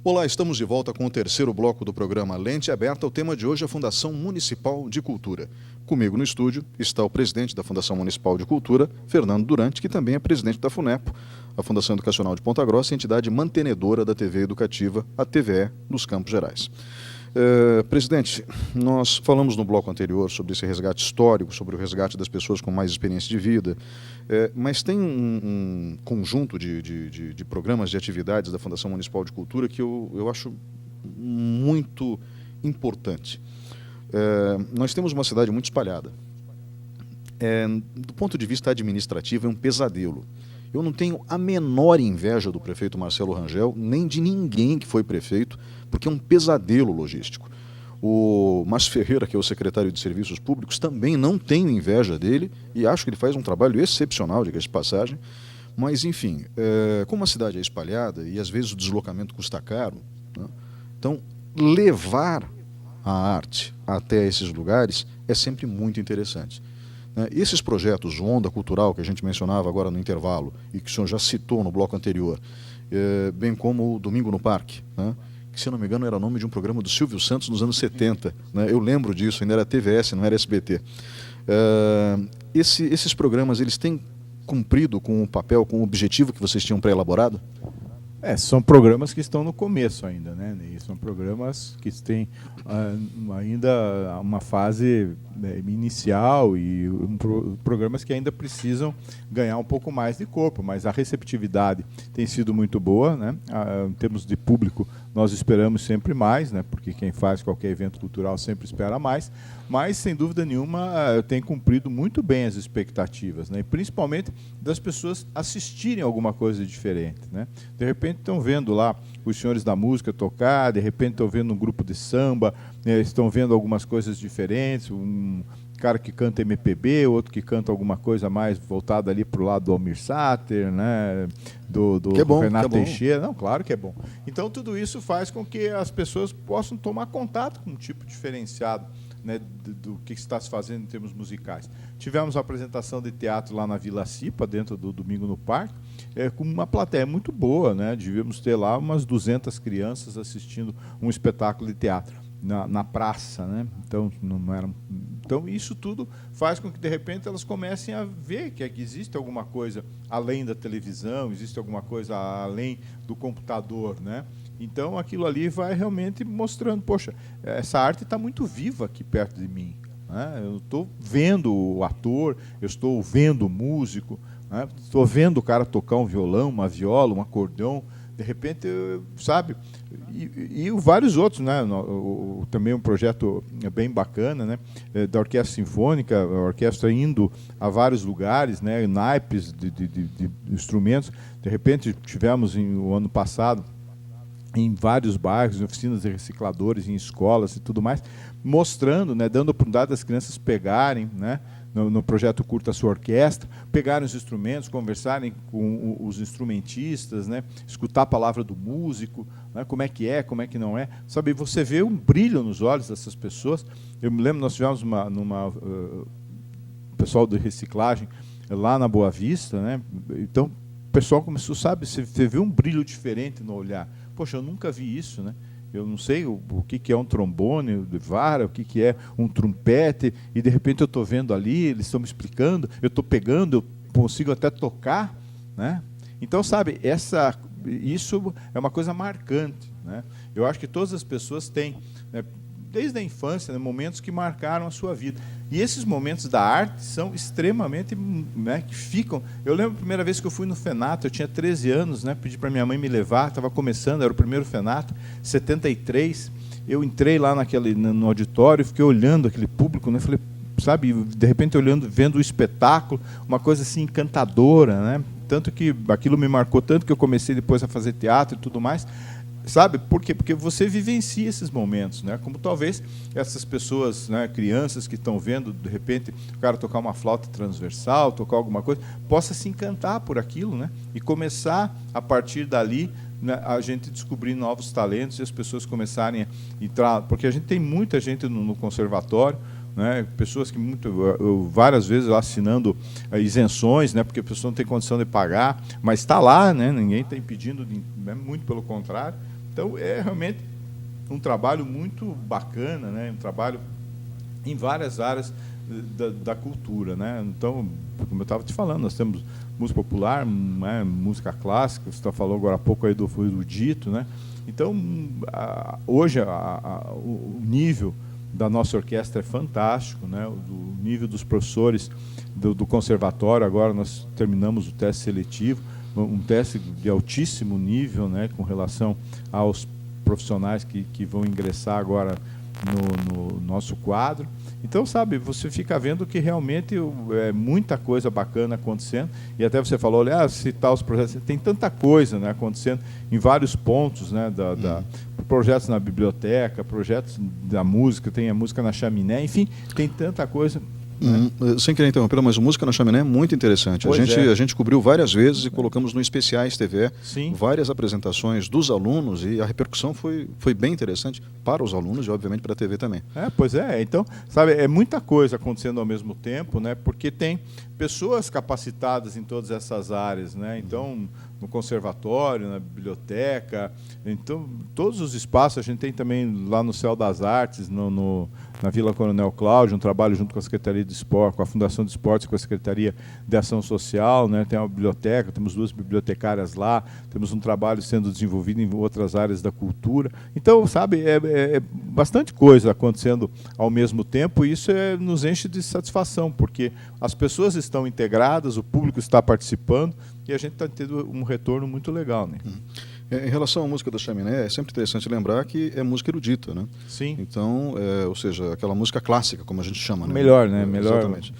Olá, estamos de volta com o terceiro bloco do programa Lente Aberta. O tema de hoje é a Fundação Municipal de Cultura. Comigo no estúdio está o presidente da Fundação Municipal de Cultura, Fernando Durante, que também é presidente da FUNEPO, a Fundação Educacional de Ponta Grossa, entidade mantenedora da TV educativa, a TVE, nos Campos Gerais. Presidente, nós falamos no bloco anterior sobre esse resgate histórico, sobre o resgate das pessoas com mais experiência de vida, mas tem um conjunto de programas, de atividades da Fundação Municipal de Cultura que eu acho muito importante. Nós temos uma cidade muito espalhada. Do ponto de vista administrativo, é um pesadelo. Eu não tenho a menor inveja do prefeito Marcelo Rangel, nem de ninguém que foi prefeito, porque é um pesadelo logístico. O Márcio Ferreira, que é o secretário de Serviços Públicos, também não tenho inveja dele e acho que ele faz um trabalho excepcional, diga-se de passagem. Mas, enfim, como a cidade é espalhada e às vezes o deslocamento custa caro, né? Então, levar a arte até esses lugares é sempre muito interessante. Esses projetos, o Onda Cultural, que a gente mencionava agora no intervalo e que o senhor já citou no bloco anterior, bem como o Domingo no Parque, né? Que, se não me engano, era o nome de um programa do Silvio Santos nos anos 70. Né? Eu lembro disso, ainda era TVS, não era SBT. Esses programas, eles têm cumprido com o papel, com o objetivo que vocês tinham pré-elaborado?
São programas que estão no começo ainda, né? E são programas que têm ainda uma fase inicial e programas que ainda precisam ganhar um pouco mais de corpo, mas a receptividade tem sido muito boa, né? Em termos de público, nós esperamos sempre mais, né? Porque quem faz qualquer evento cultural sempre espera mais, mas, sem dúvida nenhuma, tem cumprido muito bem as expectativas, né? E principalmente das pessoas assistirem alguma coisa diferente, né? De repente estão vendo lá os Senhores da Música tocar, de repente estão vendo um grupo de samba, estão vendo algumas coisas diferentes, um cara que canta MPB, outro que canta alguma coisa mais voltada ali para o lado do Almir Sater, né? do Renato Teixeira. Não, claro que é bom. Então, tudo isso faz com que as pessoas possam tomar contato com um tipo diferenciado, né, do que está se fazendo em termos musicais. Tivemos a apresentação de teatro lá na Vila Cipa, dentro do Domingo no Parque, com uma plateia muito boa, né? Devíamos ter lá umas 200 crianças assistindo um espetáculo de teatro na praça, né? Então, não era... Então, isso tudo faz com que, de repente, elas comecem a ver que existe alguma coisa além da televisão, existe alguma coisa além do computador, né? Então, aquilo ali vai realmente mostrando, poxa, essa arte está muito viva aqui perto de mim, né? Eu estou vendo o ator, eu estou vendo o músico, né? Estou vendo o cara tocar um violão, uma viola, um acordeão, de repente, sabe? E vários outros, né? Também um projeto bem bacana, né? Da Orquestra Sinfônica, a orquestra indo a vários lugares, né? Naipes de instrumentos. De repente, tivemos o ano passado em vários bairros, em oficinas de recicladores, em escolas e tudo mais, mostrando, né, dando a oportunidade das crianças pegarem, né, no projeto Curta Sua Orquestra, pegarem os instrumentos, conversarem com os instrumentistas, né, escutar a palavra do músico, né, como é que não é. Sabe, você vê um brilho nos olhos dessas pessoas. Eu me lembro, nós tivemos pessoal de reciclagem lá na Boa Vista, né, então o pessoal começou, sabe, você vê um brilho diferente no olhar. Poxa, eu nunca vi isso, né? Eu não sei o que é um trombone de vara, o que é um trompete, e de repente eu estou vendo ali, eles estão me explicando, eu estou pegando, eu consigo até tocar, né? Então, sabe, isso é uma coisa marcante, né? Eu acho que todas as pessoas têm, né, desde a infância, né, momentos que marcaram a sua vida. E esses momentos da arte são extremamente, né, que ficam... Eu lembro a primeira vez que eu fui no FENATO, eu tinha 13 anos, né, pedi para minha mãe me levar, estava começando, era o primeiro FENATO, 73. Eu entrei lá no auditório, fiquei olhando aquele público, né, falei, sabe, de repente olhando, vendo o espetáculo, uma coisa assim encantadora, né? Tanto que aquilo me marcou tanto que eu comecei depois a fazer teatro e tudo mais. Sabe por quê? Porque você vivencia esses momentos, né? Como talvez essas pessoas, né, crianças que estão vendo, de repente, o cara tocar uma flauta transversal, tocar alguma coisa, possa se encantar por aquilo, né? E começar, a partir dali, né, a gente descobrir novos talentos e as pessoas começarem a entrar... Porque a gente tem muita gente no conservatório, né, pessoas que várias vezes assinando isenções, né, porque a pessoa não tem condição de pagar, mas está lá, né, ninguém está impedindo, né, muito pelo contrário. Então, é realmente um trabalho muito bacana, né, um trabalho em várias áreas da cultura, né? Então, como eu estava te falando, nós temos música popular, né, música clássica, você falou agora há pouco aí do erudito, né? Então, hoje o nível da nossa orquestra é fantástico, né? O nível dos professores do conservatório, agora nós terminamos o teste seletivo, um teste de altíssimo nível, né, com relação aos profissionais que vão ingressar agora no nosso quadro. Então, sabe, você fica vendo que realmente é muita coisa bacana acontecendo. E até você falou, olha, citar os projetos, tem tanta coisa, né, acontecendo em vários pontos, né, projetos na biblioteca, projetos da música, tem a música na chaminé, enfim, tem tanta coisa.
Sem querer interromper, mas Música na Chaminé é muito interessante. A gente cobriu várias vezes e colocamos no Especiais TV várias apresentações dos alunos e a repercussão foi bem interessante para os alunos e, obviamente, para a TV também.
Pois é. Então, sabe, é muita coisa acontecendo ao mesmo tempo, né? Porque tem pessoas capacitadas em todas essas áreas, né? Então, no conservatório, na biblioteca, então todos os espaços. A gente tem também lá no Céu das Artes, na Vila Coronel Cláudio, um trabalho junto com a Secretaria de Esporte, com a Fundação de Esportes, com a Secretaria de Ação Social, né? Tem uma biblioteca, temos 2 bibliotecárias lá, temos um trabalho sendo desenvolvido em outras áreas da cultura. Então, sabe, é bastante coisa acontecendo ao mesmo tempo, e isso nos enche de satisfação, porque as pessoas estão integradas, o público está participando, e a gente está tendo um retorno muito legal, né?
Em relação à música da chaminé, é sempre interessante lembrar que é música erudita, né?
Sim.
Então, ou seja, aquela música clássica, como a gente chama, né?
Melhor, né? Melhor.
Exatamente.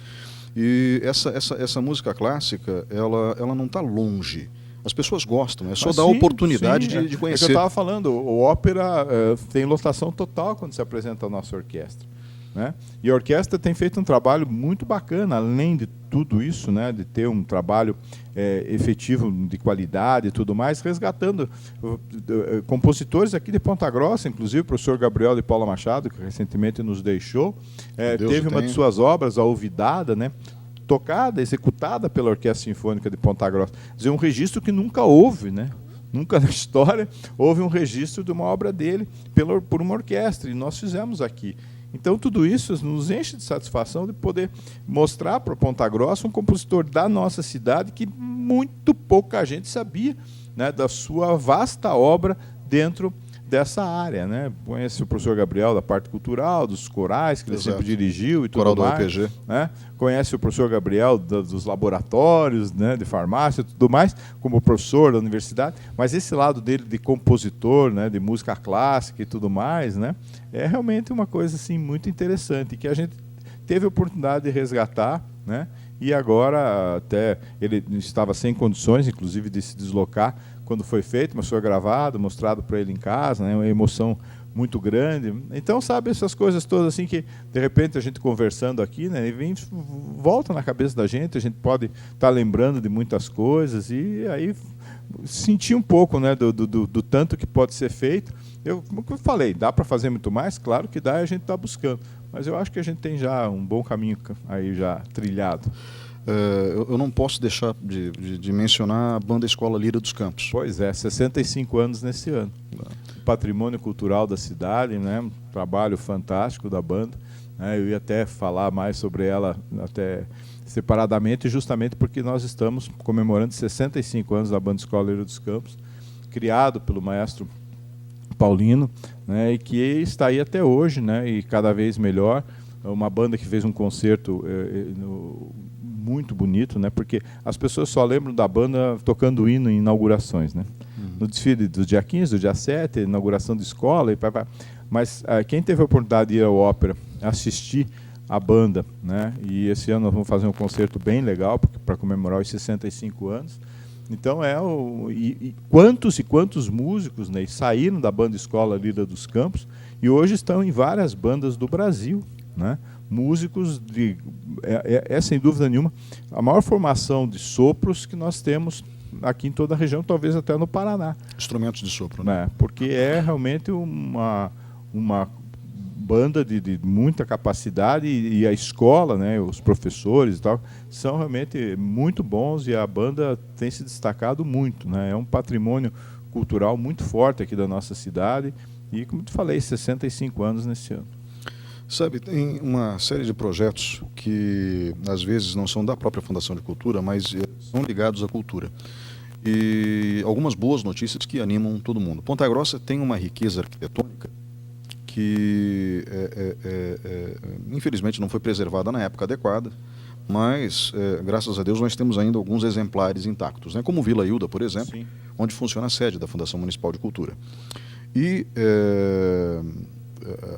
E essa música clássica, ela não está longe. As pessoas gostam, é só dar a oportunidade de conhecer.
É que eu estava falando, o ópera tem lotação total quando se apresenta a nossa orquestra, né? E a orquestra tem feito um trabalho muito bacana, além de tudo isso, né, de ter um trabalho efetivo de qualidade e tudo mais, resgatando compositores aqui de Ponta Grossa, inclusive o professor Gabriel de Paula Machado, que recentemente nos deixou, teve uma de suas obras, a Olvidada, né, tocada, executada pela Orquestra Sinfônica de Ponta Grossa. Quer dizer, um registro que nunca houve, né? Nunca na história houve um registro de uma obra dele por uma orquestra, e nós fizemos aqui. Então, tudo isso nos enche de satisfação de poder mostrar para Ponta Grossa um compositor da nossa cidade que muito pouca gente sabia, né, da sua vasta obra dentro dessa área, né? Conhece o professor Gabriel da parte cultural, dos corais que ele sempre dirigiu e tudo
Coral
mais.
Do UPG.
Né? Conhece o professor Gabriel dos laboratórios, né, de farmácia e tudo mais, como professor da universidade. Mas esse lado dele de compositor, né, de música clássica e tudo mais, né, é realmente uma coisa assim muito interessante que a gente teve a oportunidade de resgatar, né? E agora até ele estava sem condições, inclusive, de se deslocar quando foi feito, mas foi gravado, mostrado para ele em casa, né? Uma emoção muito grande. Então, sabe, essas coisas todas assim que, de repente, a gente conversando aqui, né, e volta na cabeça da gente, a gente pode estar lembrando de muitas coisas e aí sentir um pouco, né, do tanto que pode ser feito. Como eu falei, dá para fazer muito mais? Claro que dá, e a gente está buscando. Mas eu acho que a gente tem já um bom caminho aí já trilhado.
Eu não posso deixar de mencionar a Banda Escola Lira dos Campos.
Pois é, 65 anos nesse ano. Patrimônio cultural da cidade, né? Um trabalho fantástico da banda. Né? Eu ia até falar mais sobre ela até separadamente, justamente porque nós estamos comemorando 65 anos da Banda Escola Lira dos Campos, criado pelo maestro Paulino, né? E que está aí até hoje, né? E cada vez melhor. Uma banda que fez um concerto muito bonito, né? Porque as pessoas só lembram da banda tocando hino em inaugurações, né? No desfile do dia 15, do dia 7, inauguração de escola, mas quem teve a oportunidade de ir ao ópera, assistir a banda, né? E esse ano nós vamos fazer um concerto bem legal para comemorar os 65 anos. Então quantos e quantos músicos, né, saíram da Banda Escola Lira dos Campos e hoje estão em várias bandas do Brasil, né? Músicos sem dúvida nenhuma a maior formação de sopros que nós temos aqui em toda a região, talvez até no Paraná.
Instrumentos de sopro, né?
Porque é realmente uma banda de muita capacidade e a escola, né, os professores e tal, são realmente muito bons e a banda tem se destacado muito, né? É um patrimônio cultural muito forte aqui da nossa cidade e, como te falei, 65 anos nesse ano.
Sabe, tem uma série de projetos que às vezes não são da própria Fundação de Cultura, mas são ligados à cultura. E algumas boas notícias que animam todo mundo. Ponta Grossa tem uma riqueza arquitetônica que infelizmente não foi preservada na época adequada, mas graças a Deus nós temos ainda alguns exemplares intactos, né? Como Vila Hilda, por exemplo, onde funciona a sede da Fundação Municipal de Cultura. E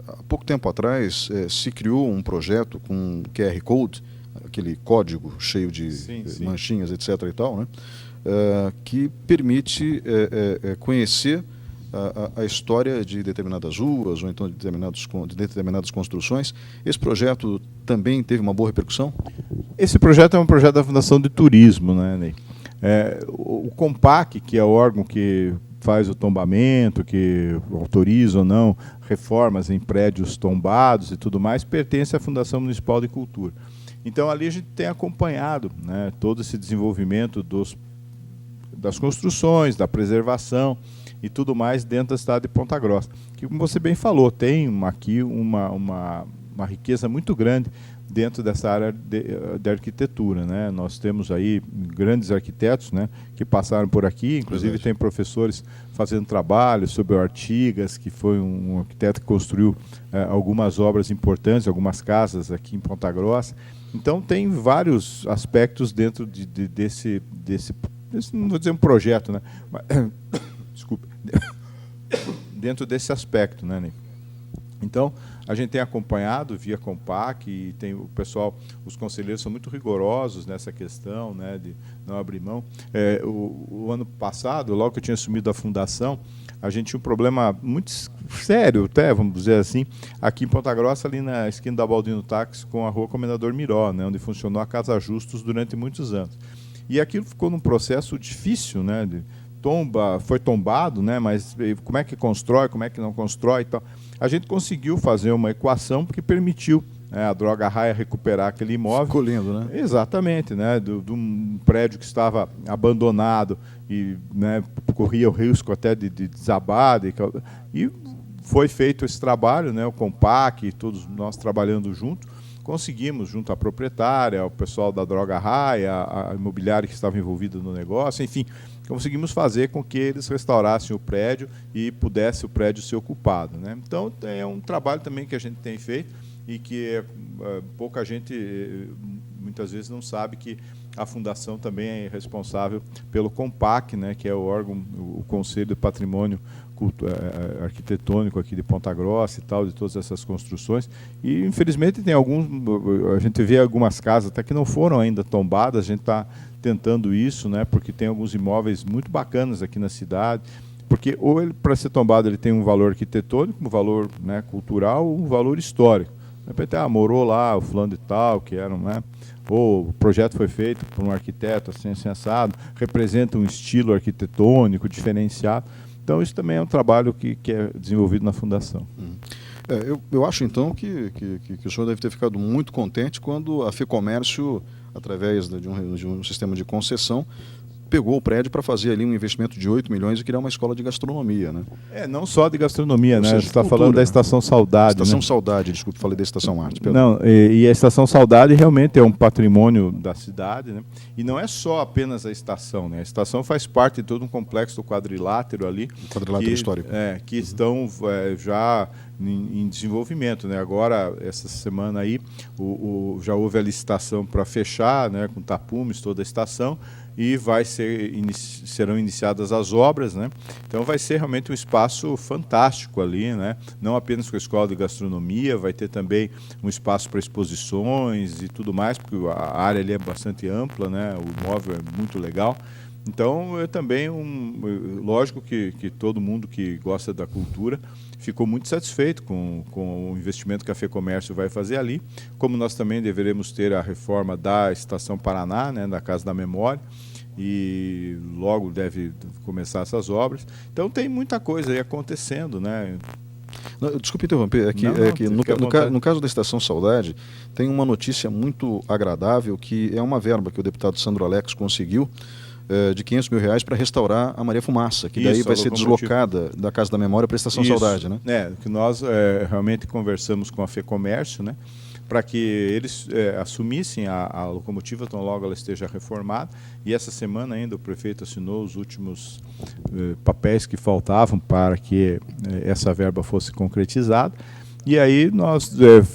há pouco tempo atrás se criou um projeto com QR Code, aquele código cheio de manchinhas, etc. e tal, né? Que permite conhecer a história de determinadas ruas ou então de determinadas construções. Esse projeto também teve uma boa repercussão?
Esse projeto é um projeto da Fundação de Turismo, né, Ney? O Compac, que é o órgão que faz o tombamento, que autoriza ou não reformas em prédios tombados e tudo mais, pertence à Fundação Municipal de Cultura. Então, ali a gente tem acompanhado, né, todo esse desenvolvimento das construções, da preservação e tudo mais dentro da cidade de Ponta Grossa. Que, como você bem falou, tem aqui uma riqueza muito grande dentro dessa área de arquitetura, né? Nós temos aí grandes arquitetos, né, que passaram por aqui, inclusive tem professores fazendo trabalho sobre o Artigas, que foi um arquiteto que construiu algumas obras importantes, algumas casas aqui em Ponta Grossa. Então tem vários aspectos dentro desse, não vou dizer um projeto, né? Mas, desculpe, dentro desse aspecto, né, Ney? Então, a gente tem acompanhado via Compac e tem o pessoal, os conselheiros são muito rigorosos nessa questão, né, de não abrir mão. O ano passado, logo que eu tinha assumido a fundação, a gente tinha um problema muito sério, até, vamos dizer assim, aqui em Ponta Grossa, ali na esquina da Baldino Táxi, com a rua Comendador Miró, né, onde funcionou a Casa Justus durante muitos anos. E aquilo ficou num processo difícil, né, foi tombado, né, mas como é que constrói, como é que não constrói e tal. A gente conseguiu fazer uma equação que permitiu a Droga Raia recuperar aquele imóvel.
Ficou lindo, né?
Exatamente, né, de um prédio que estava abandonado e, né, corria o risco até de desabar. E foi feito esse trabalho, né, o Compac, todos nós trabalhando junto. Conseguimos, junto à proprietária, ao pessoal da Droga Raia, a imobiliária que estava envolvida no negócio, enfim, conseguimos fazer com que eles restaurassem o prédio e pudesse o prédio ser ocupado, né? Então, é um trabalho também que a gente tem feito e que pouca gente, muitas vezes, não sabe que a Fundação também é responsável pelo Compac, né, que é o órgão, o Conselho de Patrimônio Arquitetônico aqui de Ponta Grossa e tal, de todas essas construções. E, infelizmente, tem a gente vê algumas casas até que não foram ainda tombadas, a gente está tentando isso, né, porque tem alguns imóveis muito bacanas aqui na cidade, porque ou ele, para ser tombado, ele tem um valor arquitetônico, um valor, né, cultural, um valor histórico. De repente, morou lá o fulano de tal, que era, né, ou o projeto foi feito por um arquiteto assim assado, representa um estilo arquitetônico diferenciado. Então, isso também é um trabalho que é desenvolvido na Fundação.
Eu acho, então, que o senhor deve ter ficado muito contente quando a FEComércio, através de um sistema de concessão, pegou o prédio para fazer ali um investimento de 8 milhões e criar uma escola de gastronomia, né?
Não só de gastronomia, né? Você está
cultura,
falando da Estação Saudade.
Estação,
né?
Saudade, desculpe, falei da Estação Arte.
Não, e a Estação Saudade realmente é um patrimônio da cidade, né? E não é só apenas a estação, né? A estação faz parte de todo um complexo do quadrilátero ali.
O quadrilátero histórico.
Que estão já em desenvolvimento, né? Agora, essa semana aí, já houve a licitação para fechar, né, com tapumes toda a estação, e serão iniciadas as obras, né? Então vai ser realmente um espaço fantástico ali, né? Não apenas com a escola de gastronomia, vai ter também um espaço para exposições e tudo mais, porque a área ali é bastante ampla, né? O imóvel é muito legal. Então, também, lógico que todo mundo que gosta da cultura ficou muito satisfeito com o investimento que a FEComércio vai fazer ali, como nós também deveremos ter a reforma da Estação Paraná, né, da Casa da Memória, e logo deve começar essas obras. Então, tem muita coisa aí acontecendo, né?
Não, desculpe interromper, no caso da Estação Saudade, tem uma notícia muito agradável, que é uma verba que o deputado Sandro Alex conseguiu, de R$500 mil para restaurar a Maria Fumaça, que daí vai ser deslocada da Casa da Memória para a Estação Saudade, né?
Que nós realmente conversamos com a FEComércio, né, para que eles assumissem a locomotiva tão logo ela esteja reformada, e essa semana ainda o prefeito assinou os últimos papéis que faltavam para que essa verba fosse concretizada. E aí nós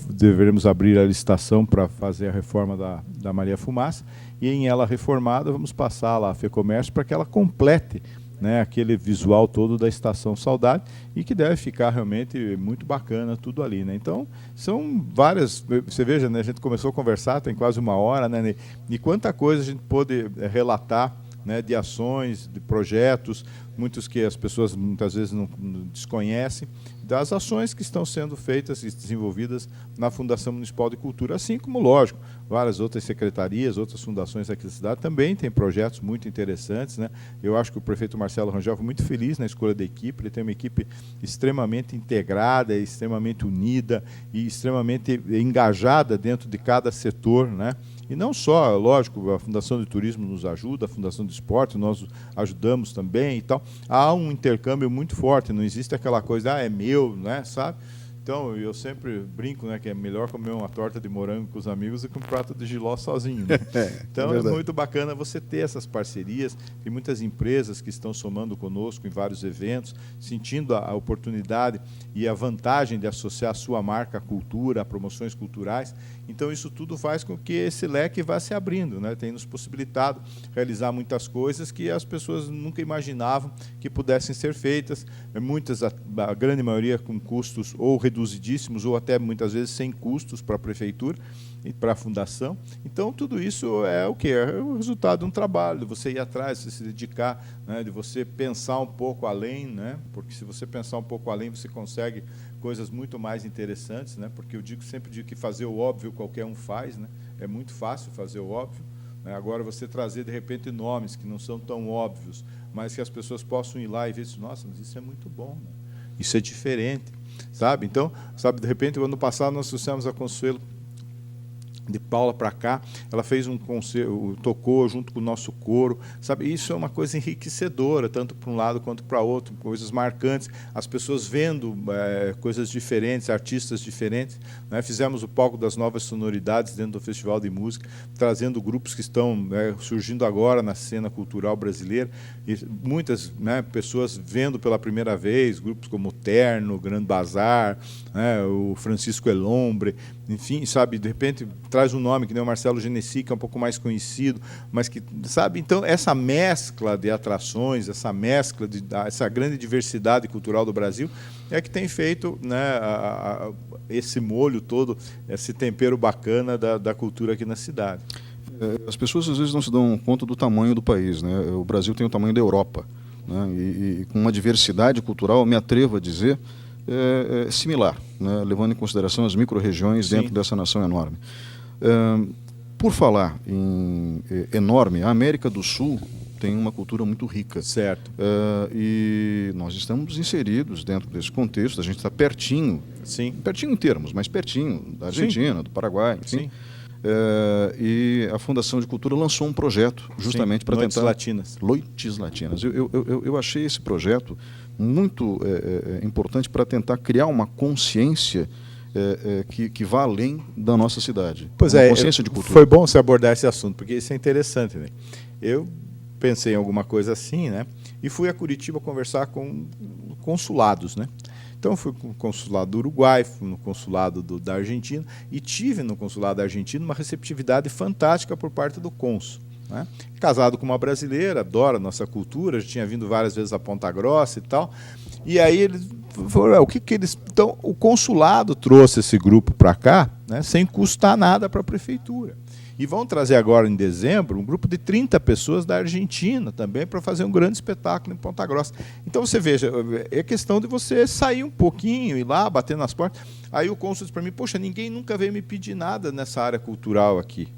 deveremos abrir a licitação para fazer a reforma da Maria Fumaça, e em ela reformada vamos passar lá a FEComércio para que ela complete né, aquele visual todo da Estação Saudade, e que deve ficar realmente muito bacana tudo ali, né? Então, são várias, você veja, né, a gente começou a conversar, tem quase uma hora, né, e quanta coisa a gente pôde relatar, né, de ações, de projetos, muitos que as pessoas muitas vezes não desconhecem, das ações que estão sendo feitas e desenvolvidas na Fundação Municipal de Cultura, assim como, lógico, várias outras secretarias, outras fundações aqui da cidade também têm projetos muito interessantes, né? Eu acho que o prefeito Marcelo Rangel foi muito feliz na escolha da equipe, ele tem uma equipe extremamente integrada, extremamente unida e extremamente engajada dentro de cada setor, né? E não só, lógico, a Fundação de Turismo nos ajuda, a Fundação de Esporte, nós ajudamos também e tal. Há um intercâmbio muito forte, não existe aquela coisa, é meu, né, sabe? Então, eu sempre brinco, né, que é melhor comer uma torta de morango com os amigos do que um prato de jiló sozinho, né? Então, é muito bacana você ter essas parcerias. Tem muitas empresas que estão somando conosco em vários eventos, sentindo a oportunidade e a vantagem de associar a sua marca à cultura, a promoções culturais. Então, isso tudo faz com que esse leque vá se abrindo, né? Tem nos possibilitado realizar muitas coisas que as pessoas nunca imaginavam que pudessem ser feitas, muitas, a grande maioria com custos ou reduzidíssimos, ou até muitas vezes sem custos para a prefeitura e para a fundação. Então, tudo isso é o quê? É o resultado de um trabalho, de você ir atrás, de se dedicar, né? De você pensar um pouco além, né? Porque se você pensar um pouco além, você consegue coisas muito mais interessantes, né? Porque eu sempre digo que fazer o óbvio qualquer um faz, né? É muito fácil fazer o óbvio, né? Agora, você trazer, de repente, nomes que não são tão óbvios, mas que as pessoas possam ir lá e ver isso, nossa, mas isso é muito bom, né? Isso é diferente, sabe? Então, sabe, de repente, o ano passado nós trouxemos a Consuelo de Paula para cá, ela fez um concerto, tocou junto com o nosso coro, sabe? Isso é uma coisa enriquecedora, tanto para um lado quanto para outro, coisas marcantes, as pessoas vendo coisas diferentes, artistas diferentes, né? Fizemos o palco das novas sonoridades dentro do Festival de Música, trazendo grupos que estão surgindo agora na cena cultural brasileira, e muitas, né, pessoas vendo pela primeira vez, grupos como o Terno, o Grande Bazar, né, o Francisco Elombre, enfim, sabe, de repente traz um nome que nem o Marcelo Genesi, que é um pouco mais conhecido, mas que, sabe, então essa mescla de atrações, essa mescla, essa grande diversidade cultural do Brasil é que tem feito, né, esse molho todo, esse tempero bacana da cultura aqui na cidade.
As pessoas às vezes não se dão conta do tamanho do país, né? O Brasil tem o tamanho da Europa, né? E com uma diversidade cultural, me atrevo a dizer, similar, né? Levando em consideração as micro-regiões dentro dessa nação enorme. Por falar em enorme, a América do Sul tem uma cultura muito rica.
Certo.
E nós estamos inseridos dentro desse contexto, a gente está pertinho,
sim,
pertinho em termos, mas pertinho da Argentina, sim, do Paraguai, enfim. Sim. E a Fundação de Cultura lançou um projeto justamente para tentar... Noites Latinas. Eu achei esse projeto muito importante para tentar criar uma consciência que vá além da nossa cidade.
Pois
uma consciência de cultura.
Foi bom você abordar esse assunto, porque isso é interessante, né? Eu pensei em alguma coisa assim, né? E fui a Curitiba conversar com consulados, né? Então, fui no consulado do Uruguai, fui no consulado da Argentina, e tive no consulado da Argentina uma receptividade fantástica por parte do cônsul, né? Casado com uma brasileira, adora a nossa cultura, já tinha vindo várias vezes a Ponta Grossa e tal. E aí eles falaram, o que eles... Então, o consulado trouxe esse grupo para cá, né, sem custar nada para a prefeitura. E vão trazer agora, em dezembro, um grupo de 30 pessoas da Argentina também para fazer um grande espetáculo em Ponta Grossa. Então, você veja, é questão de você sair um pouquinho, ir lá, bater nas portas. Aí o cônsul disse para mim, poxa, ninguém nunca veio me pedir nada nessa área cultural aqui.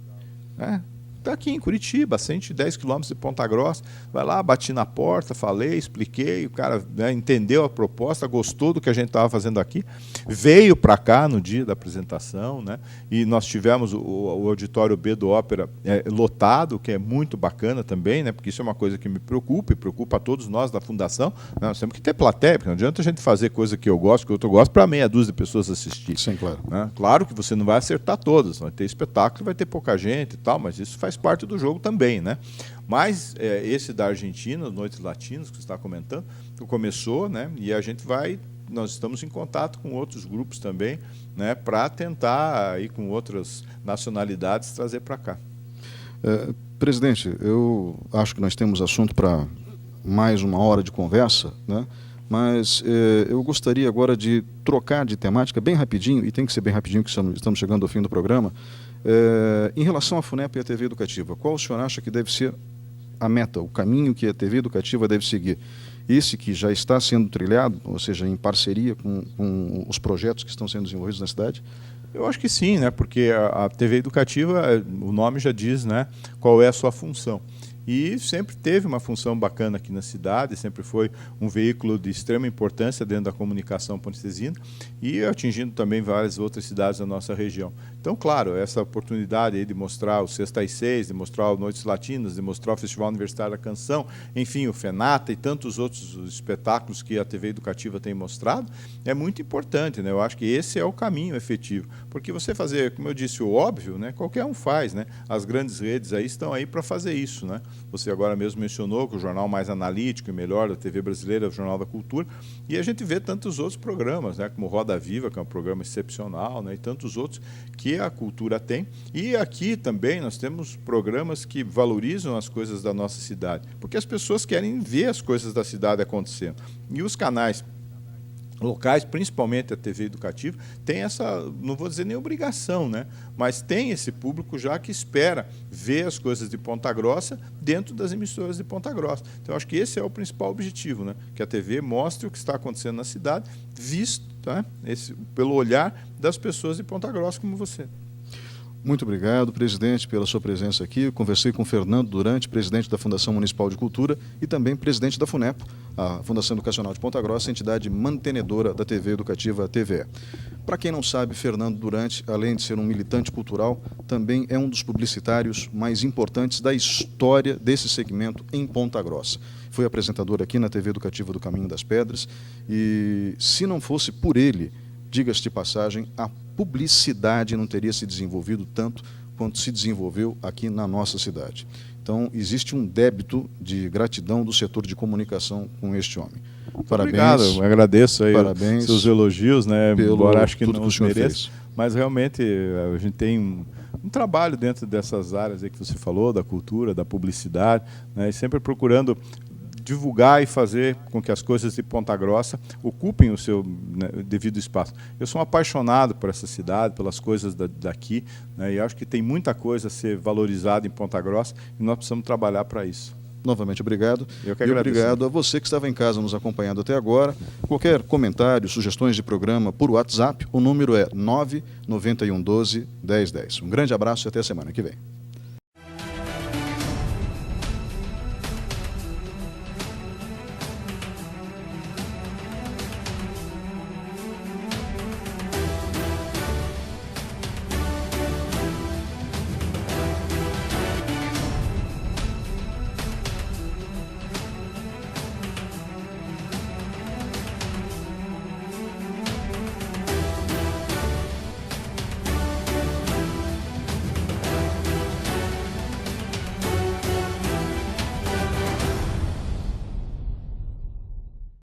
Está aqui em Curitiba, 110 quilômetros de Ponta Grossa. Vai lá, bati na porta, falei, expliquei, o cara, né, entendeu a proposta, gostou do que a gente estava fazendo aqui, veio para cá no dia da apresentação, né, e nós tivemos o auditório B do Ópera lotado, que é muito bacana também, né, porque isso é uma coisa que me preocupa e preocupa a todos nós da Fundação. Nós temos que ter plateia, porque não adianta a gente fazer coisa que eu gosto, que outro gosto, para meia dúzia de pessoas assistir.
Sim, claro.
Né? Claro que você não vai acertar todas, vai ter espetáculo, vai ter pouca gente e tal, mas isso faz parte do jogo também, né? Mas esse da Argentina, Noites Latinas, que você está comentando, começou, né? E nós estamos em contato com outros grupos também, né? Para tentar, aí, com outras nacionalidades, trazer para cá.
Presidente, eu acho que nós temos assunto para mais uma hora de conversa, né? Mas eu gostaria agora de trocar de temática bem rapidinho, e tem que ser bem rapidinho, que estamos chegando ao fim do programa. Em relação à FUNEP e à TV Educativa, qual o senhor acha que deve ser a meta, o caminho que a TV Educativa deve seguir? Esse que já está sendo trilhado, ou seja, em parceria com os projetos que estão sendo desenvolvidos na cidade?
Eu acho que sim, né? Porque a TV Educativa, o nome já diz, né, qual é a sua função. E sempre teve uma função bacana aqui na cidade, sempre foi um veículo de extrema importância dentro da comunicação pontesina e atingindo também várias outras cidades da nossa região. Então, claro, essa oportunidade aí de mostrar o Sexta às 6, de mostrar o Noites Latinas, de mostrar o Festival Universitário da Canção, enfim, o FENATA e tantos outros espetáculos que a TV Educativa tem mostrado, é muito importante, né? Eu acho que esse é o caminho efetivo, porque você fazer, como eu disse, o óbvio, né? Qualquer um faz, né? As grandes redes aí estão aí para fazer isso, né? Você agora mesmo mencionou que o jornal mais analítico e melhor da TV brasileira é o Jornal da Cultura, e a gente vê tantos outros programas, né, como Roda Viva, que é um programa excepcional, né, e tantos outros que a cultura tem. E aqui também nós temos programas que valorizam as coisas da nossa cidade, porque as pessoas querem ver as coisas da cidade acontecendo. E os canais locais, principalmente a TV Educativa, tem essa, não vou dizer nem obrigação, né? Mas tem esse público já que espera ver as coisas de Ponta Grossa dentro das emissoras de Ponta Grossa. Então, acho que esse é o principal objetivo, né? Que a TV mostre o que está acontecendo na cidade, visto, tá? Pelo olhar das pessoas de Ponta Grossa como você.
Muito obrigado, presidente, pela sua presença aqui. Eu conversei com o Fernando Durante, presidente da Fundação Municipal de Cultura e também presidente da FUNEP, a Fundação Educacional de Ponta Grossa, entidade mantenedora da TV Educativa TVE. Para quem não sabe, Fernando Durante, além de ser um militante cultural, também é um dos publicitários mais importantes da história desse segmento em Ponta Grossa. Foi apresentador aqui na TV Educativa do Caminho das Pedras e, se não fosse por ele, diga-se de passagem, a publicidade não teria se desenvolvido tanto quanto se desenvolveu aqui na nossa cidade. Então, existe um débito de gratidão do setor de comunicação com este homem. Parabéns.
Obrigado, eu agradeço aí
parabéns
seus elogios, né? Embora acho que não os mereça, mas realmente a gente tem um trabalho dentro dessas áreas aí que você falou, da cultura, da publicidade, né? E sempre procurando divulgar e fazer com que as coisas de Ponta Grossa ocupem o seu, né, devido espaço. Eu sou um apaixonado por essa cidade, pelas coisas daqui, né, e acho que tem muita coisa a ser valorizada em Ponta Grossa e nós precisamos trabalhar para isso.
Novamente, obrigado.
Eu que
agradeço. E obrigado a você que estava em casa nos acompanhando até agora. Qualquer comentário, sugestões de programa por WhatsApp, o número é 99112 1010. Um grande abraço e até a semana que vem.